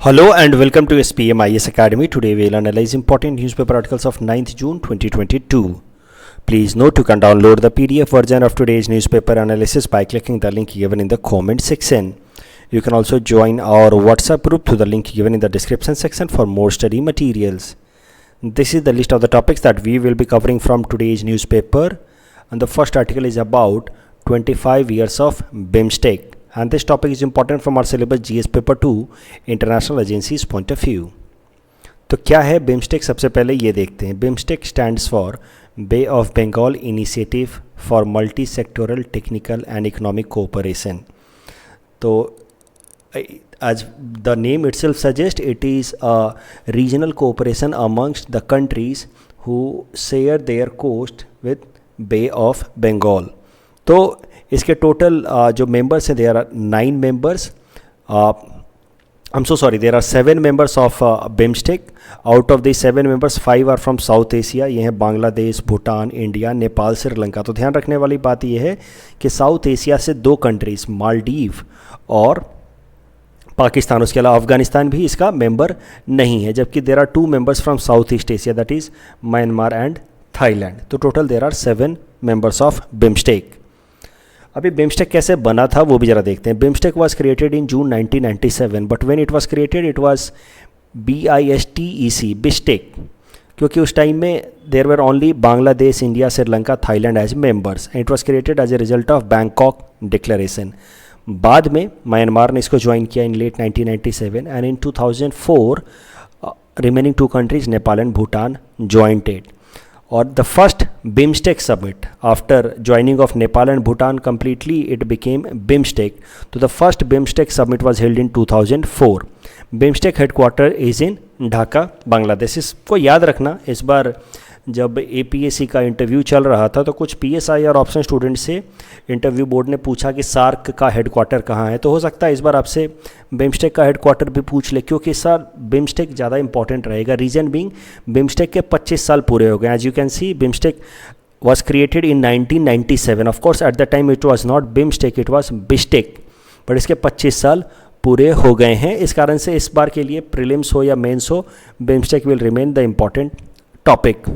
Hello and welcome to SPM IS Academy. Today we will analyze important newspaper articles of 9th June 2022. Please note you can download the PDF version of today's newspaper analysis by clicking the link given in the comment section. You can also join our WhatsApp group through the link given in the description section for more study materials. This is the list of the topics that we will be covering from today's newspaper, and the first article is about 25 years of BIMSTEC. And this topic is important from our syllabus GS paper 2 international agencies point of view. तो क्या है BIMSTEC, सबसे पहले ये देखते हैं. BIMSTEC stands for Bay of Bengal initiative for multi sectoral technical and economic cooperation. तो as the name itself suggests, it is a regional cooperation amongst the countries who share their coast with Bay of Bengal. तो इसके total जो members हैं, there are 9 members. I am so sorry, there are 7 members of BIMSTEC. Out of the 7 members 5 are from South Asia. ये हैं Bangladesh, Bhutan, India, Nepal, Sri Lanka. तो ध्यान रखने वाली बात यह है कि साउथ एशिया से 2 कंट्रीज, मालदीव और पाकिस्तान, उसके अलावा अफगानिस्तान भी इसका मेंबर नहीं है. जबकि there are 2 members from south east Asia, that is Myanmar and Thailand. तो total there are 7 members of BIMSTEC. अभी बिम्स्टेक कैसे बना था वो भी ज़रा देखते हैं. BIMSTEC was created in June 1997, but when it was created it was BISTEC, बिस्टेक, क्योंकि उस टाइम में there were only Bangladesh, India, Sri Lanka, Thailand as members. It was created as a result of Bangkok declaration. बाद में म्यांमार ने इसको join किया in late 1997 and in 2004 remaining 2 countries Nepal and Bhutan joint it. Or the first BIMSTEC summit after joining of Nepal and Bhutan completely, it became BIMSTEC. So the first BIMSTEC summit was held in 2004. BIMSTEC headquarter is in Dhaka, Bangladesh. इसको याद रखना. इस बार जब APSC का interview चल रहा था तो कुछ PSI और ऑप्शन स्टूडेंट से इंटरव्यू बोर्ड ने पूछा कि सार्क का हेडक्वार्टर कहाँ है. तो हो सकता है इस बार आपसे बिम्स्टेक का हेडक्वार्टर भी पूछ ले, क्योंकि इस साल बिम्स्टेक ज़्यादा इंपॉर्टेंट रहेगा. रीजन बीइंग बिम्स्टेक के 25 साल पूरे हो गए. As you can see, BIMSTEC was created in 1997. Of course, at that time it was not BIMSTEC, it was BISTEC. But इसके 25 साल पूरे हो गए हैं. इस कारण से इस बार के लिए प्रीलिम्स हो या मेंस हो, BIMSTEC will remain the important topic.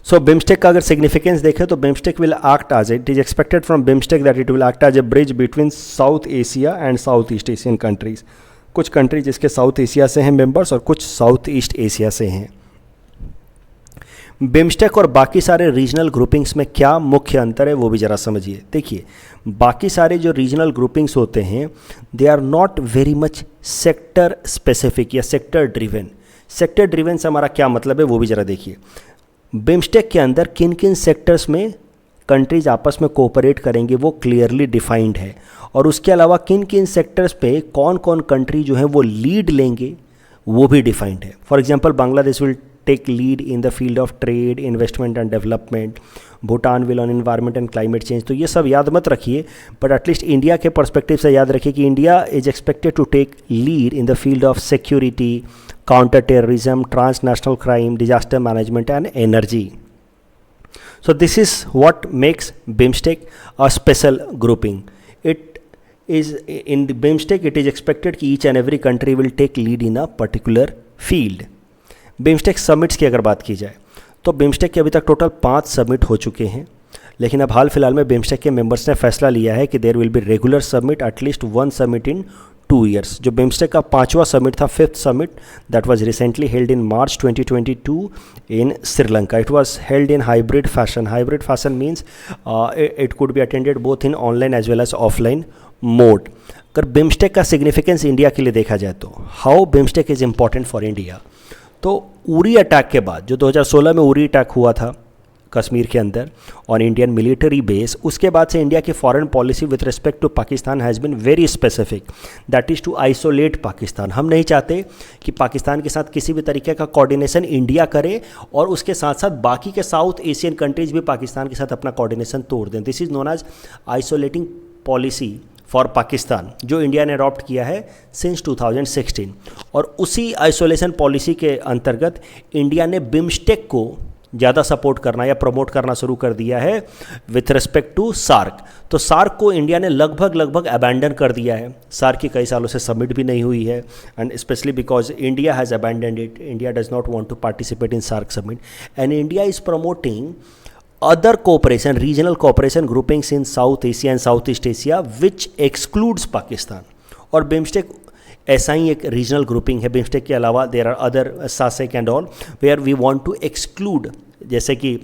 So BIMSTEC का अगर सिग्निफिकेंस देखें तो BIMSTEC will act as, it is expected from BIMSTEC that it will act as a bridge between South Asia and South East Asian countries. कुछ countries जिसके South Asia से हैं members और कुछ साउथ ईस्ट एशिया से हैं. BIMSTEC और बाकी सारे रीजनल ग्रुपिंग्स में क्या मुख्य अंतर है वो भी ज़रा समझिए. देखिए, बाकी सारे जो रीजनल ग्रुपिंग्स होते हैं they are not very much sector specific या सेक्टर ड्रिवन. सेक्टर ड्रिवन से हमारा क्या मतलब है वो भी ज़रा देखिए. बिम्स्टेक के अंदर किन किन सेक्टर्स में कंट्रीज आपस में कोऑपरेट करेंगे वो क्लियरली डिफाइंड है, और उसके अलावा किन किन सेक्टर्स पे कौन कौन कंट्री जो है वो लीड लेंगे वो भी डिफाइंड है. For example, Bangladesh will take lead in the field of trade, investment and development. Bhutan will on environment and climate change. तो ये सब याद मत रखिए, बट एटलीस्ट इंडिया के पर्सपेक्टिव से याद रखिए कि India is expected to take lead in the field of security, counter terrorism, transnational crime, disaster management and energy. So this is what makes BIMSTEC a special grouping. It is in the BIMSTEC it is expected कि each and every country will take lead in a particular field. BIMSTEC summits की अगर बात की जाए तो BIMSTEC के अभी तक टोटल 5 समिट हो चुके हैं, लेकिन अब हाल फिलहाल में BIMSTEC के मेंबर्स ने फैसला लिया है कि there will be regular summit, at least 1 summit in 2 years. जो बिम्स्टेक का 5वां समिट था, 5th summit, that was recently held in March 2022 in Sri Lanka. It was held in hybrid fashion. Hybrid fashion means it could be attended both in online as well as offline mode. अगर BIMSTEC का significance India के लिए देखा जाए तो how BIMSTEC is important for India. तो Uri attack के बाद, जो 2016 में उरी अटैक हुआ था कश्मीर के अंदर ऑन इंडियन मिलिट्री बेस, उसके बाद से इंडिया की foreign policy with respect to Pakistan has been very specific, that is to isolate Pakistan. हम नहीं चाहते कि पाकिस्तान के साथ किसी भी तरीके का कोऑर्डिनेशन इंडिया करे और उसके साथ साथ बाकी के साउथ एशियन कंट्रीज भी पाकिस्तान के साथ अपना कोऑर्डिनेशन तोड़ दें. This is known as isolating policy for Pakistan, जो इंडिया ने अडॉप्ट किया है सिंस 2016. और उसी आइसोलेशन पॉलिसी के अंतर्गत इंडिया ने बिम्स्टेक को ज़्यादा सपोर्ट करना या प्रमोट करना शुरू कर दिया है विथ रिस्पेक्ट टू सार्क। तो सार्क को इंडिया ने लगभग अबैंडन कर दिया है। सार्क की कई सालों से समिट भी नहीं हुई है, and specially because India has abandoned it. India does not want to participate in SAARC summit, and India is promoting other cooperation, regional cooperation groupings in South Asia and Southeast Asia which excludes Pakistan। और BIMSTEC ऐसा ही एक regional grouping है। BIMSTEC के अलावा there are other SASEC and all where we want to exclude, जैसे कि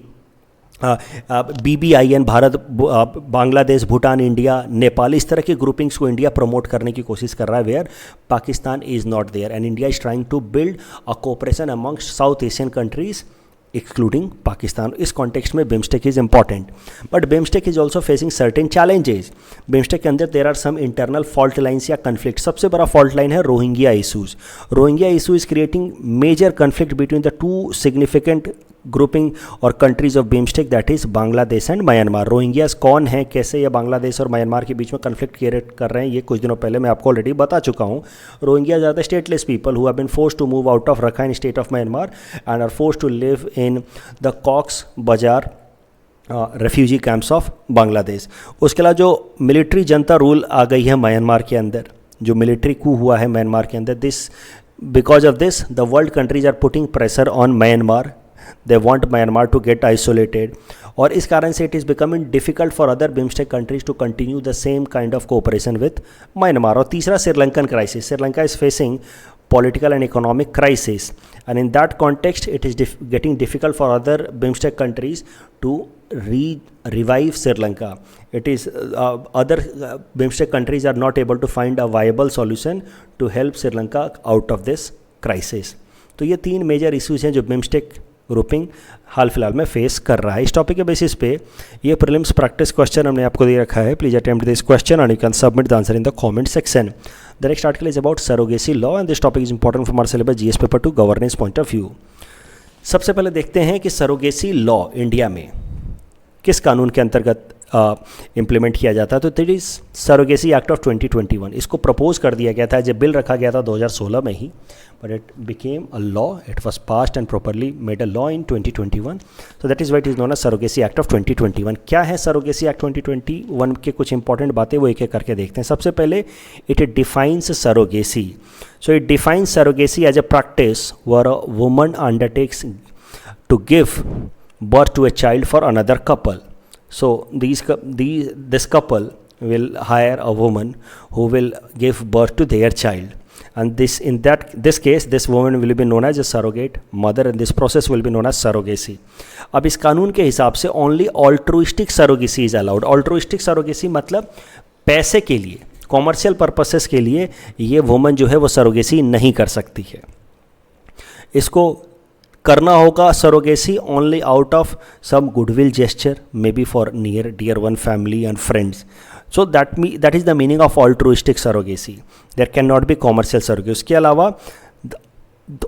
BBIN, Bharat, Bangladesh, Bhutan, India, Nepal, इस तरह की ग्रुपिंग्स को इंडिया प्रमोट करने की कोशिश कर रहा है, where Pakistan is not there, and India is trying to build a cooperation amongst South Asian countries excluding Pakistan। इस कॉन्टेक्स्ट में BIMSTEC is important, but BIMSTEC is also facing certain challenges. BIMSTEC के अंदर there are some internal fault lines या conflict. सबसे बड़ा fault line है Rohingya issues. Rohingya issue is creating major conflict between the two significant grouping और countries of BIMSTEC, that is Bangladesh and Myanmar. Rohingyas कौन है, कैसे ये बांग्लादेश और म्यांमार के बीच में कन्फ्लिक्ट क्रिएट कर रहे हैं, ये कुछ दिनों पहले मैं आपको ऑलरेडी बता चुका हूँ। Rohingyas are the stateless people who have been forced to move out of Rakhine state of Myanmar and are forced to live in the Cox's Bazar refugee camps of Bangladesh. उसके अलावा जो मिलिट्री जनता रूल आ गई है Myanmar के अंदर, जो military कू हुआ है म्यांमार के अंदर, this because of this the world countries are putting pressure on Myanmar. They want Myanmar to get isolated, और इस कारण से it is becoming difficult for other BIMSTEC countries to continue the same kind of cooperation with Myanmar। और तीसरा Sri Lankan crisis. Sri Lanka is facing political and economic crisis, and in that context it is getting difficult for other BIMSTEC countries to revive Sri Lanka। It is other BIMSTEC countries are not able to find a viable solution to help Sri Lanka out of this crisis। तो ये तीन major issues हैं जो BIMSTEC grouping हाल फिलहाल में face कर रहा है। इस टॉपिक के बेसिस पे ये प्रीलिम्स प्रैक्टिस क्वेश्चन हमने आपको दे रखा है। Please attempt this question and you can submit the answer in the comment section. The next article is about surrogacy law, and this topic is important from our syllabus GS paper two governance point of view. सबसे पहले देखते हैं कि surrogacy law India में किस कानून के अंतर्गत इम्प्लीमेंट किया जाता है। तो that is surrogacy act of 2021। इसको प्रपोज कर दिया गया था, जब बिल रखा गया था 2016 में ही, but it became a law. It was passed and properly made a law in 2021। So that is what is known as surrogacy act of 2021। क्या है सरोगेसी एक्ट 2021 के कुछ इंपॉर्टेंट बातें, वो एक एक करके देखते हैं। सबसे पहले it defines surrogacy. So it defines surrogacy as a practice where a woman undertakes to give birth to a child for another couple। So this couple will hire a woman who will give birth to their child, and this case this woman will be known as a surrogate mother, and this process will be known as surrogacy। अब इस कानून के हिसाब से only altruistic surrogacy is allowed। altruistic surrogacy मतलब पैसे के लिए, कॉमर्शियल पर्पसेस के लिए ये वुमन जो है वो सरोगेसी नहीं कर सकती है। इसको करना होगा surrogacy only out of some goodwill gesture, may be for near dear one family and friends. So that is the meaning of altruistic surrogacy. There can not be commercial surrogacy. उसके अलावा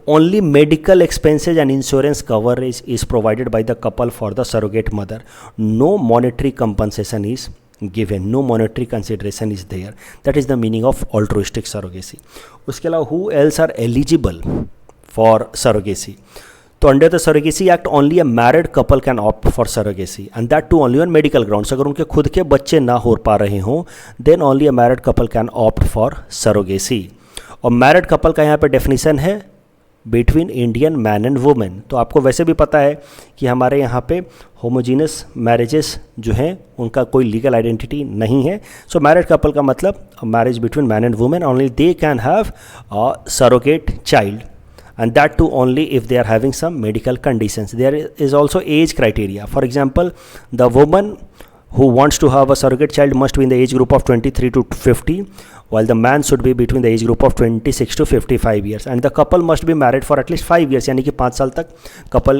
only medical expenses and insurance coverage is provided by the couple for the surrogate mother. No monetary compensation is given, no monetary consideration is there। that is the meaning of altruistic surrogacy। उसके अलावा who else are eligible for surrogacy? तो under the surrogacy act only a married couple can opt for surrogacy, and that too only on medical grounds. अगर उनके खुद के बच्चे ना हो पा रहे हों, then only a married couple can opt for surrogacy. और मैरिड कपल का यहाँ पे डेफिनेशन है between Indian man and women. तो आपको वैसे भी पता है कि हमारे यहाँ पे होमोजीनस मैरिजेस जो हैं उनका कोई लीगल आइडेंटिटी नहीं है। सो मैरिड कपल का मतलब marriage between man and women, only they can have a surrogate child, and that too only if they are having some medical conditions। There is also age criteria। For example, the woman who wants to have a surrogate child must be in the age group of 23 to 50, while the man should be between the age group of 26 to 55 years, and the couple must be married for at least 5 years। यानी कि 5 साल तक couple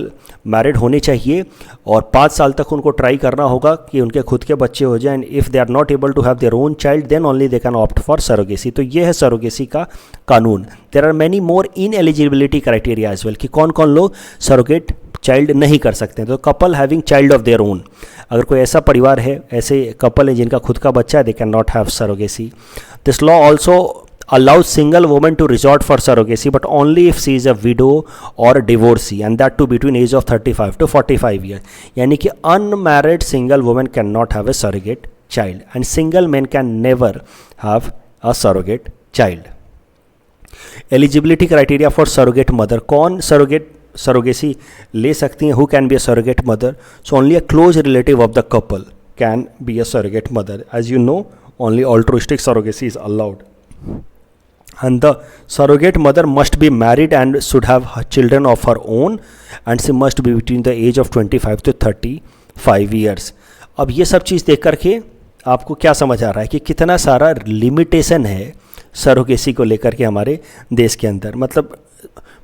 married होने चाहिए, और 5 साल तक उनको ट्राई करना होगा कि उनके खुद के बच्चे हो जाएं। If they are not able to have their own child, then only they can opt for surrogacy. तो ये है सरोगेसी का कानून। There are many more in eligibility criteria as well, कि कौन कौन लोग सरोगेट चाइल्ड नहीं कर सकते हैं। तो couple having child of their own, अगर कोई ऐसा परिवार है, ऐसे कपल है जिनका खुद का बच्चा है, they can not have surrogacy. This law also allows single woman to resort for surrogacy but only if she is a widow or a divorcee and that too between age of 35 to 45 years. यानी कि unmarried single woman cannot have a surrogate child and single men can never have a surrogate child. Eligibility criteria for surrogate mother. कौन surrogacy ले सकती हैं? Who can be a surrogate mother? So only a close relative of the couple can be a surrogate mother. As you know, only altruistic surrogacy is allowed. And the surrogate mother must be married and should have children of her own and she must be between the age of 25 to 35 years. अब ये सब चीज़ देख करके आपको क्या समझ आ रहा है कि कितना सारा लिमिटेशन है सरोगेसी को लेकर के हमारे देश के अंदर. मतलब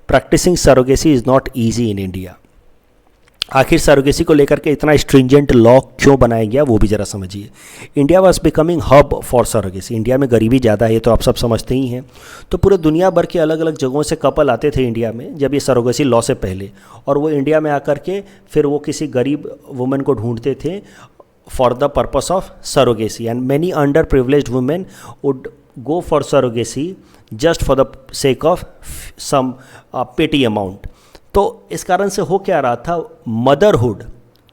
practising surrogacy is not easy in India. आखिर सरोगेसी को लेकर के इतना स्ट्रिंजेंट लॉ क्यों बनाया गया वो भी ज़रा समझिए. India was becoming hub for surrogacy. India में गरीबी ज़्यादा है, तो आप सब समझते ही हैं. तो पूरे दुनिया भर के अलग अलग जगहों से कपल आते थे इंडिया में जब ये सरोगेसी लॉ से पहले, और वो इंडिया में आकर के फिर वो किसी गरीब वुमेन को ढूंढते थे for the purpose of surrogacy. And many underprivileged women would go for surrogacy just for the sake of some petty amount. तो इस कारण से हो क्या रहा था, मदरहुड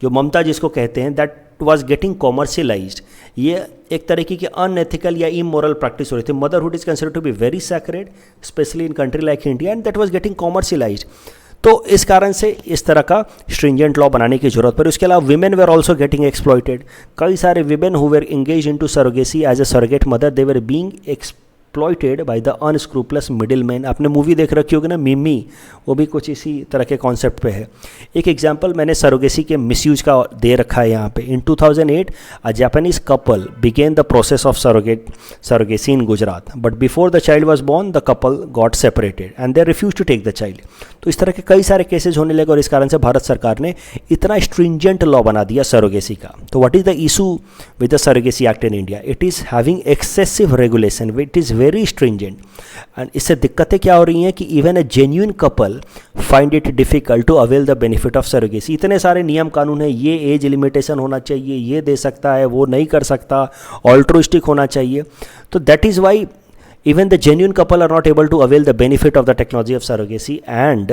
जो ममता जिसको कहते हैं, दैट वाज गेटिंग कॉमर्शियलाइज्ड. ये एक तरीके की अनएथिकल या इमोरल प्रैक्टिस हो रही थी. Motherhood is considered to be very sacred specially in country like India and that was getting commercialised. तो इस कारण से इस तरह का स्ट्रिंजेंट लॉ बनाने की जरूरत पड़ी. उसके अलावा women were also getting exploited. कई सारे women who were engage in to surrogacy as a surrogate mother, they were being exploited by the unscrupulous middle man. आपने मूवी देख रखी होगी ना मिमी, वो भी कुछ इसी तरह के कॉन्सेप्ट पे है. एक एग्जांपल मैंने सरोगेसी के मिसयूज का दे रखा है यहाँ पे. In 2008 a Japanese couple began the process of surrogacy in Gujarat, but before the child was born the couple got separated and they refuse to take the child. तो इस तरह के कई सारे केसेज होने लगे और इस कारण से भारत सरकार ने इतना स्ट्रिंजेंट लॉ बना दिया सरोगेसी का. तो what is the issue with the surrogacy act in India? It is having excessive regulation, it is very stringent. And इससे दिक्कतें क्या हो रही हैं कि even a genuine couple find it difficult to avail the benefit of surrogacy. इतने सारे नियम कानून है, ये एज लिमिटेशन होना चाहिए, ये दे सकता है, वो नहीं कर सकता, ऑल्ट्रुइस्टिक होना चाहिए. तो that is Y even the genuine couple are not able to avail the benefit of the technology of surrogacy and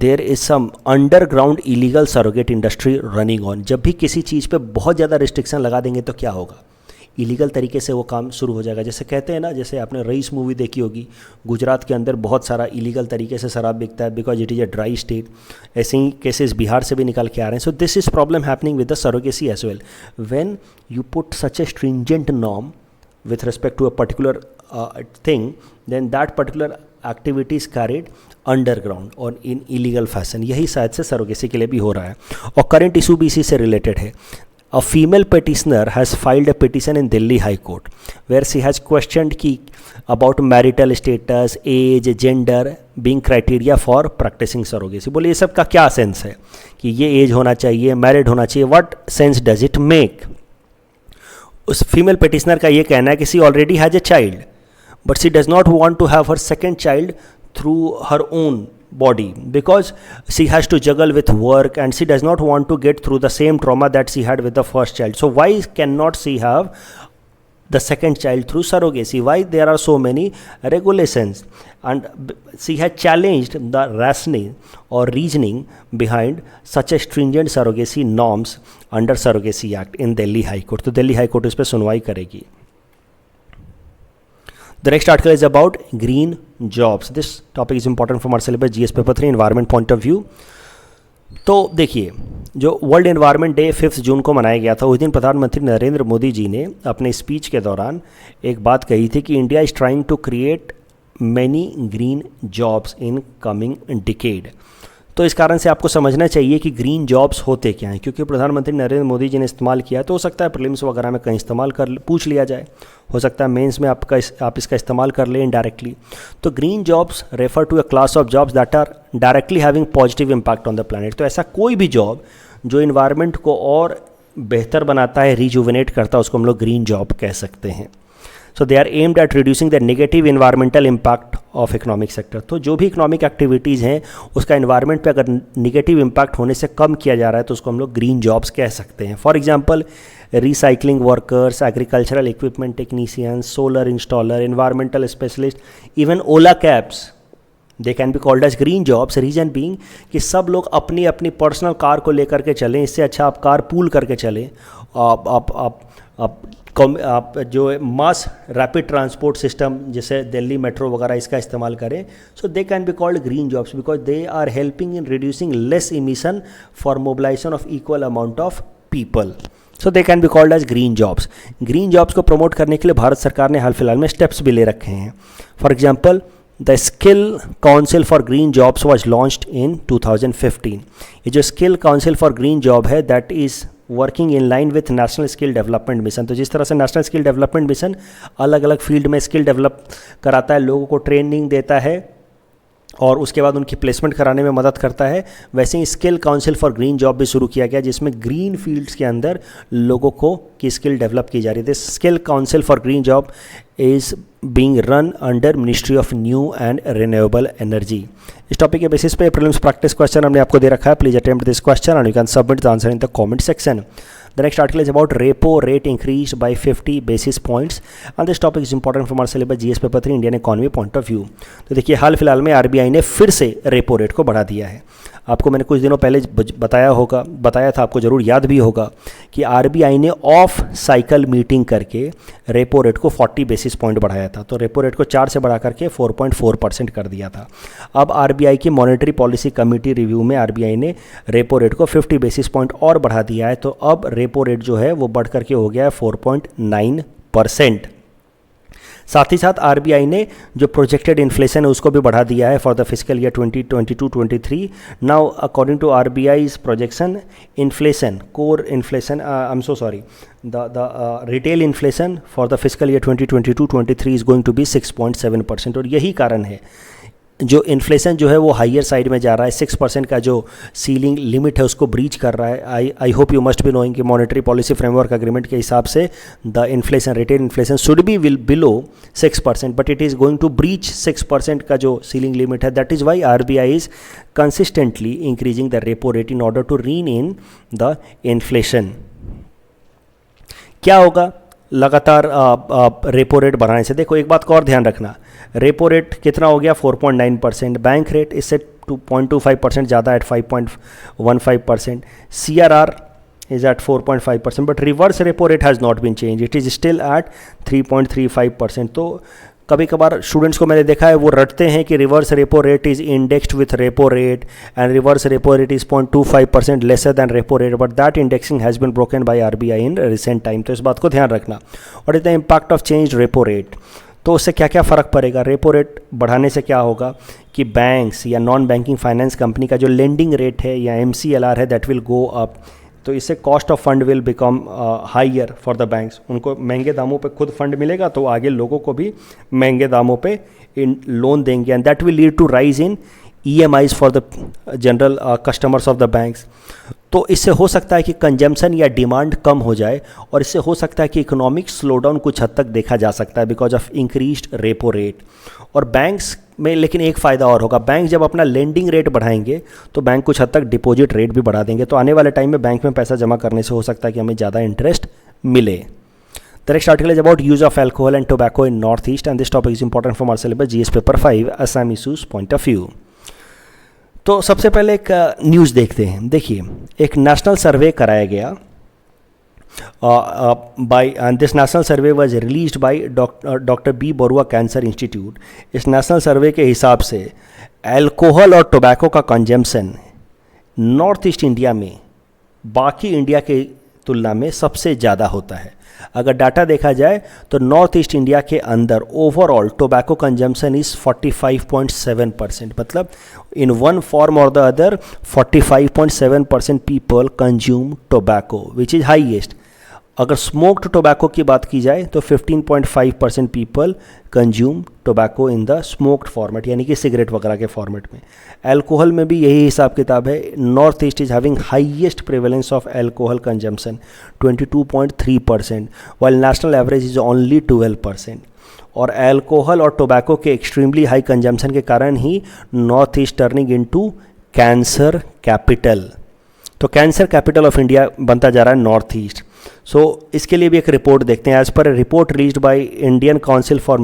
there is some underground illegal surrogate industry running on. जब भी किसी चीज़ पे बहुत ज़्यादा रिस्ट्रिक्शन लगा देंगे तो क्या होगा, इलीगल तरीके से वो काम शुरू हो जाएगा. जैसे कहते हैं ना, जैसे आपने रईस मूवी देखी होगी, गुजरात के अंदर बहुत सारा इलीगल तरीके से शराब बिकता है because it is a dry state. ऐसे ही केसेस बिहार से भी निकल के आ रहे हैं. So this is problem happening with the surrogacy as well. When you put such a stringent norm with respect to a particular thing, then that particular activity is carried underground or in illegal fashion. यही शायद से surrogacy के लिए भी हो रहा है. और करंट इशू भी इसी से रिलेटेड है. A female petitioner has filed a petition in Delhi High Court where she has questioned की about marital status, age, gender being criteria for practicing surrogacy. बोले ये सब का क्या सेंस है कि ये एज होना चाहिए, मैरिड होना चाहिए, what sense does it make? उस फीमेल पेटिशनर का ये कहना है कि she already has a child but she does not want to have her second child through her own body because she has to juggle with work and she does not want to get through the same trauma that she had with the first child. So why cannot she have the second child through surrogacy? Why there are so many regulations? And she had challenged the rationing or reasoning behind such a stringent surrogacy norms under Surrogacy Act in Delhi High Court. तो Delhi high court इस पर सुनवाई करेगी. The next article is about green jobs. This topic is important from our syllabus GS paper 3 environment point of view. तो देखिए, जो world environment day 5 जून को मनाया गया था, उस दिन प्रधानमंत्री नरेंद्र मोदी जी ने अपने स्पीच के दौरान एक बात कही थी कि India is trying to create many green jobs in coming decade. तो इस कारण से आपको समझना चाहिए कि ग्रीन जॉब्स होते क्या हैं, क्योंकि प्रधानमंत्री नरेंद्र मोदी जी ने इस्तेमाल किया तो हो सकता है प्रीलिम्स वगैरह में कहीं इस्तेमाल कर पूछ लिया जाए, हो सकता है मेंस में आप इसका इस्तेमाल कर लें इनडायरेक्टली. तो green jobs refer to a class of jobs that are directly having positive impact on the planet. तो ऐसा कोई भी जॉब जो इन्वायरमेंट को और बेहतर बनाता है, रिजुविनेट करता है, उसको हम लोग ग्रीन जॉब कह सकते हैं. So they are aimed at reducing the negative environmental impact of economic sector. तो जो भी इकोनॉमिक एक्टिविटीज़ हैं उसका इन्वायरमेंट पे अगर निगेटिव इम्पैक्ट होने से कम किया जा रहा है तो उसको हम लोग ग्रीन जॉब्स कह सकते हैं. For example recycling workers, agricultural equipment technicians, solar installer, environmental specialist, even Ola cabs. They can be called as green jobs. Reason being कि सब लोग अपनी अपनी पर्सनल कार को लेकर के चलें, इससे अच्छा आप कार पूल करके चलें. आप जो मास रैपिड ट्रांसपोर्ट सिस्टम जैसे दिल्ली मेट्रो वगैरह इसका इस्तेमाल करें. So they can be called green jobs because they are helping in reducing less emission for mobilisation of equal amount of people. So they can be called as green jobs. Green jobs को promote करने के लिए भारत सरकार ने हाल फिलहाल में steps भी ले रखे हैं. For example, the skill council for green jobs was launched in 2015. ये जो skill council for green job है that is working in line with national skill development mission. तो जिस तरह से नेशनल स्किल डेवलपमेंट मिशन अलग अलग फील्ड में स्किल डेवलप कराता है, लोगों को ट्रेनिंग देता है और उसके बाद उनकी प्लेसमेंट कराने में मदद करता है, वैसे ही skill council for green job भी शुरू किया गया जिसमें ग्रीन फील्ड्स के अंदर लोगों को की स्किल डेवलप की जा रही है. This skill council for green job is being run under ministry of new and renewable energy. इस टॉपिक के बेसिस पे प्रीलिम्स प्रैक्टिस क्वेश्चन हमने आपको दे रखा है. Please attempt this question and you can submit the answer in the comment section. The next article is about repo rate increased by 50 basis points and this topic is important from our syllabus GS paper 3 Indian economy point of view. तो देखिए हाल फिलहाल में RBI ने फिर से repo rate को बढ़ा दिया है. आपको मैंने कुछ दिनों पहले बताया था, आपको ज़रूर याद भी होगा कि RBI ने ऑफ साइकिल मीटिंग करके रेपो रेट को 40 बेसिस पॉइंट बढ़ाया था. तो रेपो रेट को 4 से बढ़ा करके 4.4% कर दिया था. अब RBI की मॉनेटरी पॉलिसी कमेटी रिव्यू में RBI ने रेपो रेट को 50 बेसिस पॉइंट और बढ़ा दिया है. तो अब रेपो रेट जो है वो बढ़ करके हो गया है 4.9%. साथ ही साथ आरबीआई ने जो प्रोजेक्टेड इन्फ्लेशन है उसको भी बढ़ा दिया है for the physical year 2022-23. Now according to RBI's projection, inflation core inflation the retail inflation for the fiscal year 2022-23 is going to be 6.7%. और यही कारण है जो इन्फ्लेशन जो है वो हाइयर साइड में जा रहा है. 6% का जो सीलिंग लिमिट है उसको ब्रीच कर रहा है. I hope you must be knowing कि मॉनेटरी पॉलिसी फ्रेमवर्क अग्रीमेंट के हिसाब से the inflation retail inflation should be will below 6%, but it is going to breach 6% का जो सीलिंग लिमिट है. That is why RBI is consistently increasing the repo rate in order to rein in the inflation. क्या होगा लगातार repo rate बढ़ाने से? देखो एक बात को और ध्यान रखना, रेपो रेट कितना हो गया 4.9%, बैंक रेट इससे 2.25% ज़्यादा eight 5.15%, CRR is at 4.5%, but reverse repo rate has not been changed, it is still at 3.35%. तो कभी कभार स्टूडेंट्स को मैंने देखा है वो रटते हैं कि reverse repo rate is indexed with repo rate and reverse repo rate is 0.25% lesser than repo rate, but that indexing has been broken by RBI in recent time. तो इस बात को ध्यान रखना. और is the impact of change repo rate, तो उससे क्या क्या फ़र्क पड़ेगा? रेपो रेट बढ़ाने से क्या होगा कि बैंक्स या नॉन बैंकिंग फाइनेंस कंपनी का जो लेंडिंग रेट है या MCLR है दैट विल गो अप. तो इससे cost of fund will become higher for the banks. उनको महंगे दामों पे खुद फंड मिलेगा तो आगे लोगों को भी महंगे दामों पे इन लोन देंगे and that will lead to rise in EMIs for the general customers of the banks. तो इससे हो सकता है कि कंजम्पशन या डिमांड कम हो जाए और इससे हो सकता है कि इकोनॉमिक स्लोडाउन कुछ हद तक देखा जा सकता है because of increased repo rate. और बैंक्स में लेकिन एक फ़ायदा और होगा, बैंक जब अपना लेंडिंग रेट बढ़ाएंगे तो बैंक कुछ हद तक डिपॉजिट रेट भी बढ़ा देंगे. तो आने वाले टाइम में बैंक में पैसा जमा करने से हो सकता है कि हमें ज़्यादा इंटरेस्ट मिले. The next article is about use of alcohol and tobacco in Northeast and this topic is important from our syllabus GS paper 5 Assam issues point of view. तो सबसे पहले एक न्यूज़ देखते हैं. देखिए एक नेशनल सर्वे कराया गया and this national survey was released by Dr. B. Borua Cancer Institute. इस नेशनल सर्वे के हिसाब से अल्कोहल और टोबैको का कंजम्पशन नॉर्थ ईस्ट इंडिया में बाकी इंडिया के तुलना में सबसे ज़्यादा होता है. अगर डाटा देखा जाए तो नॉर्थ ईस्ट इंडिया के अंदर ओवरऑल टोबैको कंजम्पशन इज़ 45.7%. मतलब इन वन फॉर्म और the other 45.7% people consume tobacco which is highest. अगर स्मोक्ड टोबैको की बात की जाए तो 15.5% people consume tobacco in the smoked format यानी कि सिगरेट वगैरह के फॉर्मेट में. अल्कोहल में भी यही हिसाब किताब है. North east is having highest prevalence of alcohol consumption 22.3% while national average is only 12%. और अल्कोहल और टोबैको के एक्सट्रीमली हाई कंजम्पशन के कारण ही north east turning into cancer capital. तो कैंसर कैपिटल ऑफ इंडिया बनता जा रहा है नॉर्थ ईस्ट. इसके लिए भी एक रिपोर्ट देखते हैं. As per a report released by Indian council for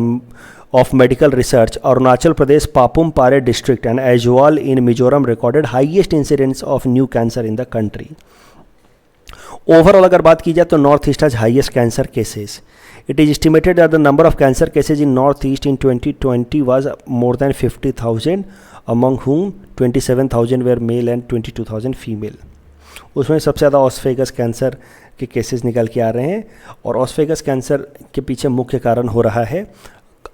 of medical research, Arunachal Pradesh Papum Pare district and Aizawl in Mizoram recorded highest incidence of new cancer in the country. Overall अगर बात की जाए तो North East has highest cancer cases. It is estimated that the number of cancer cases in North East in 2020 was more than 50,000, among whom 27,000 were male and 22,000 female. उसमें सबसे ज़्यादा ऑस्फेगस cancer के cases निकल के आ रहे हैं, और ऑस्फेगस कैंसर के पीछे मुख्य कारण हो रहा है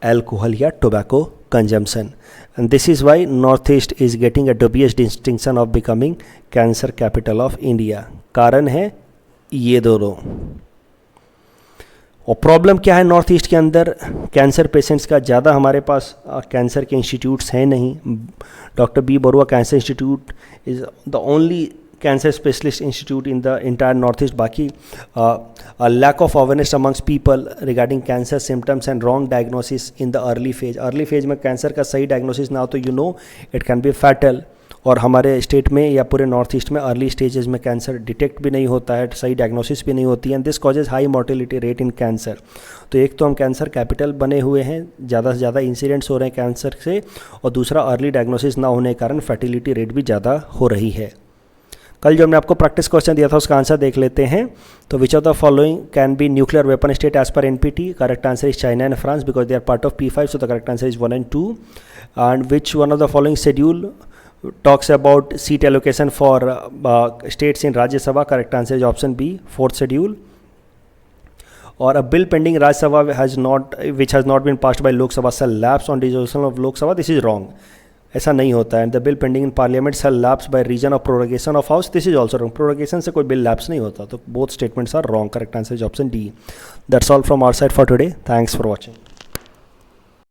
अल्कोहल या tobacco consumption. And this is why north east is getting a dubious distinction of becoming cancer capital of India. कारण है ये दोनों. और प्रॉब्लम क्या है नॉर्थ ईस्ट के अंदर? कैंसर पेशेंट्स का ज़्यादा हमारे पास कैंसर के इंस्टीट्यूट्स हैं नहीं. Doctor B Barua cancer institute is the only cancer specialist institute in the entire northeast. Baki a lack of awareness amongst people regarding cancer symptoms and wrong diagnosis in the early phase में cancer का सही diagnosis ना हो तो it can be fatal. और हमारे state में या पूरे नॉर्थ ईस्ट में अर्ली स्टेजेस में कैंसर डिटेक्ट भी नहीं होता है, सही डायग्नोसिस भी नहीं होती है, and this causes high mortality rate in cancer. तो एक तो हम कैंसर कैपिटल बने हुए हैं, ज़्यादा से ज़्यादा इंसिडेंट्स हो रहे हैं कैंसर से, और दूसरा अर्ली डायग्नोसिस ना होने के कारण फर्टिलिटी रेट भी ज़्यादा हो रही है. कल जो हमने आपको प्रैक्टिस क्वेश्चन दिया था उसका आंसर देख लेते हैं. तो which of the following can be nuclear weapon state as per NPT? Correct answer is China and France because they are part of P5, so the correct answer is 1 and 2. And which one of the following schedule talks about seat allocation for states in Rajya Sabha? Correct answer is option B, 4th schedule. Or a bill pending Rajya Sabha which has not been passed by Lok Sabha shall lapse on dissolution of Lok Sabha. This is wrong. ऐसा नहीं होता है. And the bill pending in parliament shall lapse by reason of prorogation of house. This is also wrong. Prorogation से कोई bill lapse नहीं होता. तो both statements are wrong. Correct answer is option D. That's all from our side for today. Thanks for watching.